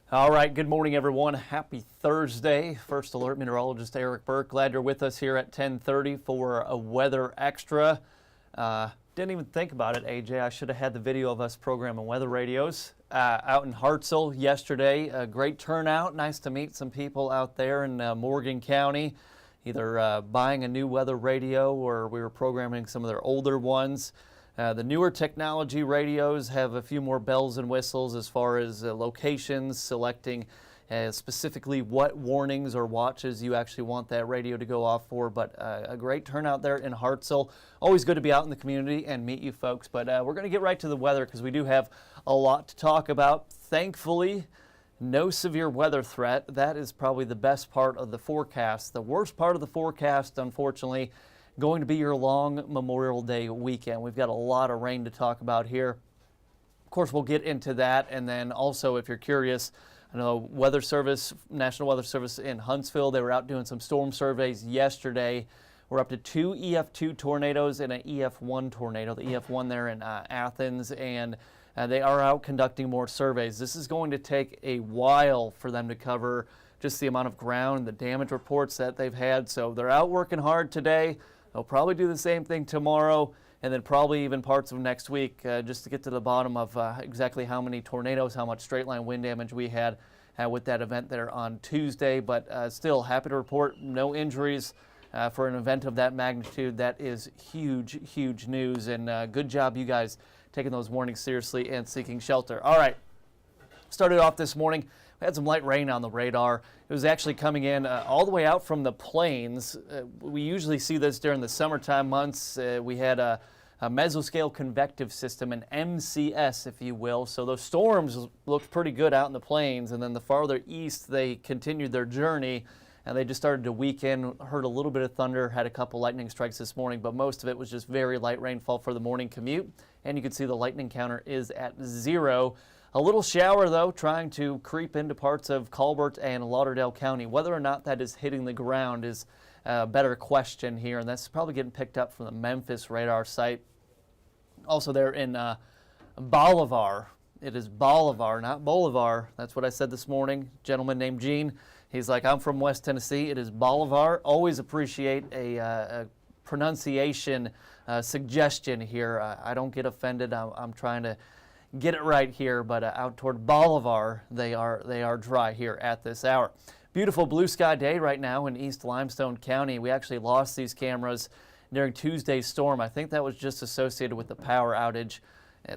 All right, good morning, everyone. Happy Thursday. First Alert Meteorologist Eric Burke. Glad you're with us here at 10:30 for a weather extra. Didn't even think about it, AJ. I should have had the video of us programming weather radios out in Hartselle yesterday. A great turnout. Nice to meet some people out there in Morgan County, either buying a new weather radio or we were programming some of their older ones. The newer technology radios have a few more bells and whistles as far as locations, selecting specifically what warnings or watches you actually want that radio to go off for. But a great turnout there in Hartselle. Always good to be out in the community and meet you folks. But we're going to get right to the weather because we do have a lot to talk about. Thankfully, no severe weather threat. That is probably the best part of the forecast. The worst part of the forecast, unfortunately, going to be your long Memorial Day weekend. We've got a lot of rain to talk about here. Of course, we'll get into that. And then also, if you're curious, I know Weather Service, National Weather Service in Huntsville, they were out doing some storm surveys yesterday. We're up to 2 EF2 tornadoes and an EF1 tornado, the EF1 there in Athens, and they are out conducting more surveys. This is going to take a while for them to cover just the amount of ground, the damage reports that they've had. So they're out working hard today. They'll probably do the same thing tomorrow and then probably even parts of next week just to get to the bottom of exactly how many tornadoes, how much straight line wind damage we had with that event there on Tuesday. But still happy to report no injuries for an event of that magnitude. That is huge, huge news, and good job you guys taking those warnings seriously and seeking shelter. All right, started off this morning. We had some light rain on the radar. It was actually coming in all the way out from the plains. We usually see this during the summertime months. We had a mesoscale convective system, an MCS, if you will. So those storms looked pretty good out in the plains, and then the farther east they continued their journey, and they just started to weaken. Heard a little bit of thunder, had a couple lightning strikes this morning, but most of it was just very light rainfall for the morning commute. And you can see the lightning counter is at 0. A little shower, though, trying to creep into parts of Colbert and Lauderdale County. Whether or not that is hitting the ground is a better question here, and that's probably getting picked up from the Memphis radar site. Also there in Bolivar. It is Bolivar, not Bolivar. That's what I said this morning. Gentleman named Gene. He's like, I'm from West Tennessee. It is Bolivar. Always appreciate a pronunciation suggestion here. I don't get offended. I'm trying to get it right here, but out toward Bolivar, they are dry here at this hour. Beautiful blue sky day right now in East Limestone County. We actually lost these cameras during Tuesday's storm. I think that was just associated with the power outage.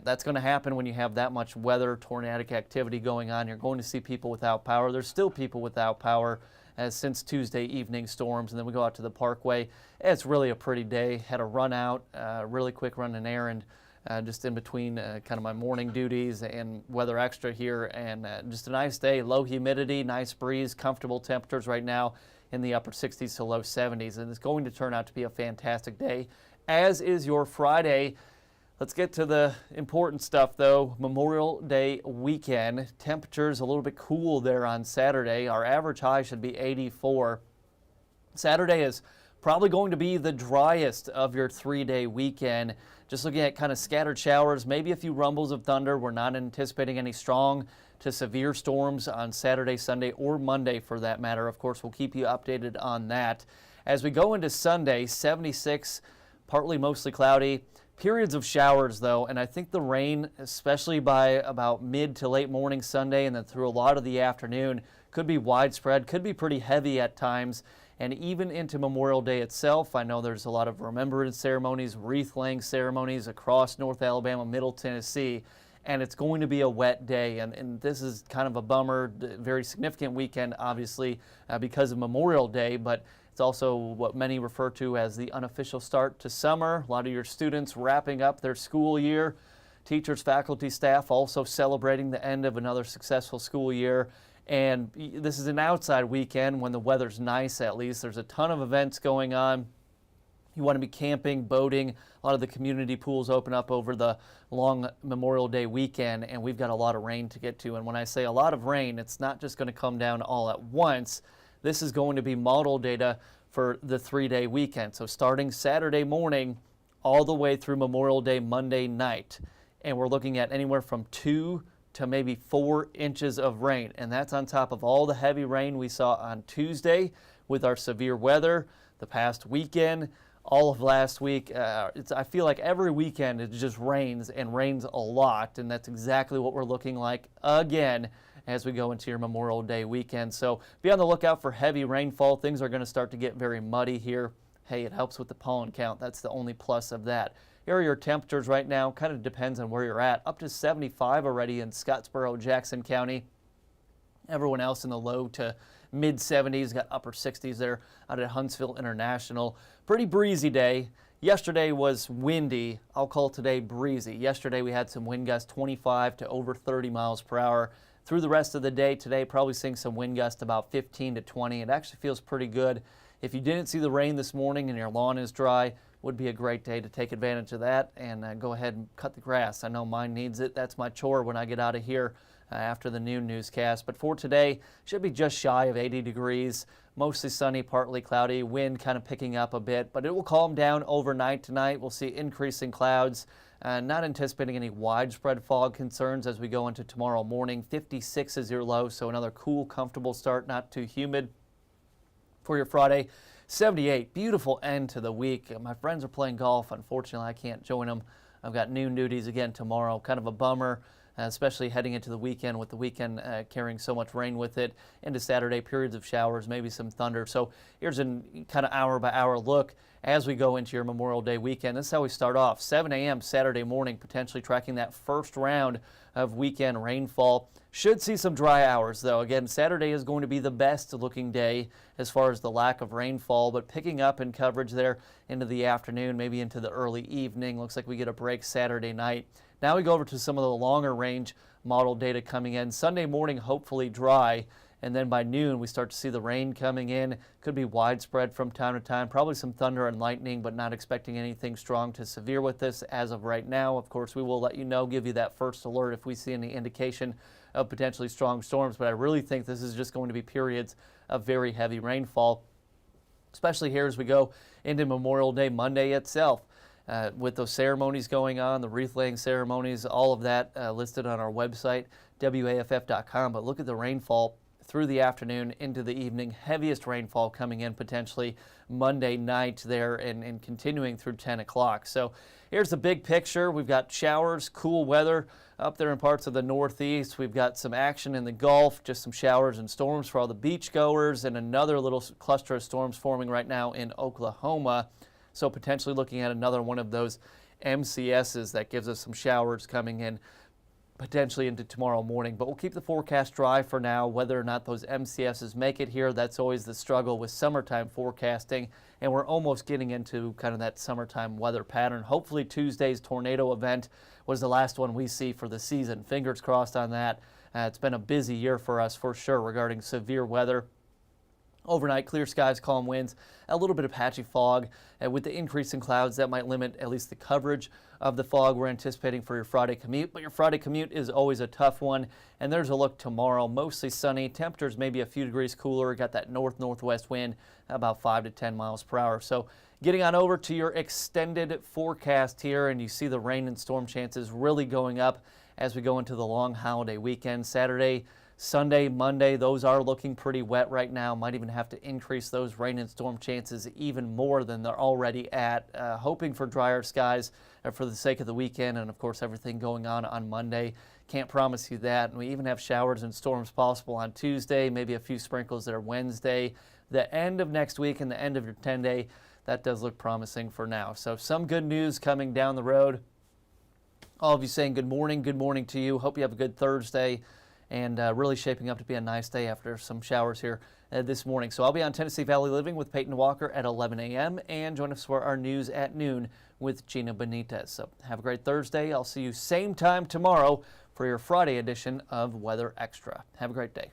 That's going to happen when you have that much weather, tornadic activity going on. You're going to see people without power. There's still people without power since Tuesday evening storms, and then we go out to the Parkway. It's really a pretty day. Had a run out, really quick run an errand. Just in between kind of my morning duties and weather extra here, and just a nice day. Low humidity, nice breeze, comfortable temperatures right now in the upper 60s to low 70s, and it's going to turn out to be a fantastic day, as is your Friday. Let's get to the important stuff, though. Memorial Day weekend. Temperatures a little bit cool there on Saturday. Our average high should be 84. Saturday is probably going to be the driest of your 3-day weekend. Just looking at kind of scattered showers, maybe a few rumbles of thunder. We're not anticipating any strong to severe storms on Saturday, Sunday, or Monday for that matter. Of course, we'll keep you updated on that. As we go into Sunday, 76, partly mostly cloudy. Periods of showers, though, and I think the rain, especially by about mid to late morning Sunday and then through a lot of the afternoon, could be widespread, could be pretty heavy at times. And even into Memorial Day itself, I know there's a lot of remembrance ceremonies, wreath-laying ceremonies across North Alabama, Middle Tennessee, and it's going to be a wet day. And this is kind of a bummer, very significant weekend, obviously, because of Memorial Day, but it's also what many refer to as the unofficial start to summer. A lot of your students wrapping up their school year, teachers, faculty, staff also celebrating the end of another successful school year. And this is an outside weekend when the weather's nice, at least. There's a ton of events going on. You want to be camping, boating. A lot of the community pools open up over the long Memorial Day weekend, and we've got a lot of rain to get to. And when I say a lot of rain, it's not just going to come down all at once. This is going to be model data for the 3-day weekend. So starting Saturday morning all the way through Memorial Day Monday night. And we're looking at anywhere from 2 to maybe 4 inches of rain, and that's on top of all the heavy rain we saw on Tuesday with our severe weather the past weekend, all of last week. I feel like every weekend it just rains and rains a lot, and that's exactly what we're looking like again as we go into your Memorial Day weekend. So be on the lookout for heavy rainfall. Things are going to start to get very muddy here. Hey, it helps with the pollen count. That's the only plus of that. Here are your temperatures right now. Kind of depends on where you're at. Up to 75 already in Scottsboro, Jackson County. Everyone else in the low to mid 70s, got upper 60s there out at Huntsville International. Pretty breezy day. Yesterday was windy. I'll call today breezy. Yesterday we had some wind gusts 25 to over 30 miles per hour. Through the rest of the day today, probably seeing some wind gusts about 15 to 20. It actually feels pretty good. If you didn't see the rain this morning and your lawn is dry, would be a great day to take advantage of that and go ahead and cut the grass. I know mine needs it. That's my chore when I get out of here after the noon newscast. But for today, should be just shy of 80 degrees. Mostly sunny, partly cloudy, wind kind of picking up a bit, but it will calm down overnight tonight. We'll see increasing clouds. Not anticipating any widespread fog concerns as we go into tomorrow morning. 56 is your low, so another cool, comfortable start, not too humid. For your Friday, 78, beautiful end to the week. My friends are playing golf. Unfortunately, I can't join them. I've got noon duties again tomorrow. Kind of a bummer, especially heading into the weekend with the weekend carrying so much rain with it. Into Saturday, periods of showers, maybe some thunder. So here's a kind of hour-by-hour look as we go into your Memorial Day weekend. This is how we start off. 7 a.m. Saturday morning, potentially tracking that first round of weekend rainfall. Should see some dry hours, though. Again, Saturday is going to be the best looking day as far as the lack of rainfall, but picking up in coverage there into the afternoon, maybe into the early evening. Looks like we get a break Saturday night. Now we go over to some of the longer range model data coming in. Sunday morning, hopefully dry. And then by noon, we start to see the rain coming in. Could be widespread from time to time. Probably some thunder and lightning, but not expecting anything strong to severe with this as of right now. Of course, we will let you know, give you that first alert if we see any indication of potentially strong storms. But I really think this is just going to be periods of very heavy rainfall, especially here as we go into Memorial Day Monday itself. With those ceremonies going on, the wreath-laying ceremonies, all of that listed on our website, WAFF.com. But look at the rainfall through the afternoon into the evening. Heaviest rainfall coming in potentially Monday night there and continuing through 10 o'clock. So here's the big picture. We've got showers, cool weather up there in parts of the Northeast. We've got some action in the Gulf, just some showers and storms for all the beach goers, and another little cluster of storms forming right now in Oklahoma. So potentially looking at another one of those MCSs that gives us some showers coming in potentially into tomorrow morning. But we'll keep the forecast dry for now. Whether or not those MCSs make it here, that's always the struggle with summertime forecasting. And we're almost getting into kind of that summertime weather pattern. Hopefully Tuesday's tornado event was the last one we see for the season. Fingers crossed on that. It's been a busy year for us for sure regarding severe weather. Overnight, clear skies, calm winds, a little bit of patchy fog. With the increase in clouds, that might limit at least the coverage of the fog we're anticipating for your Friday commute. But your Friday commute is always a tough one. And there's a look tomorrow, mostly sunny. Temperatures maybe a few degrees cooler. Got that north-northwest wind, about 5 to 10 miles per hour. So getting on over to your extended forecast here, and you see the rain and storm chances really going up as we go into the long holiday weekend. Saturday, Sunday, Monday, those are looking pretty wet right now. Might even have to increase those rain and storm chances even more than they're already at. Hoping for drier skies for the sake of the weekend and, of course, everything going on Monday. Can't promise you that. And we even have showers and storms possible on Tuesday, maybe a few sprinkles there Wednesday. The end of next week and the end of your 10-day, that does look promising for now. So some good news coming down the road. All of you saying good morning to you. Hope you have a good Thursday. And really shaping up to be a nice day after some showers here this morning. So I'll be on Tennessee Valley Living with Peyton Walker at 11 a.m. and join us for our news at noon with Gina Benitez. So have a great Thursday. I'll see you same time tomorrow for your Friday edition of Weather Extra. Have a great day.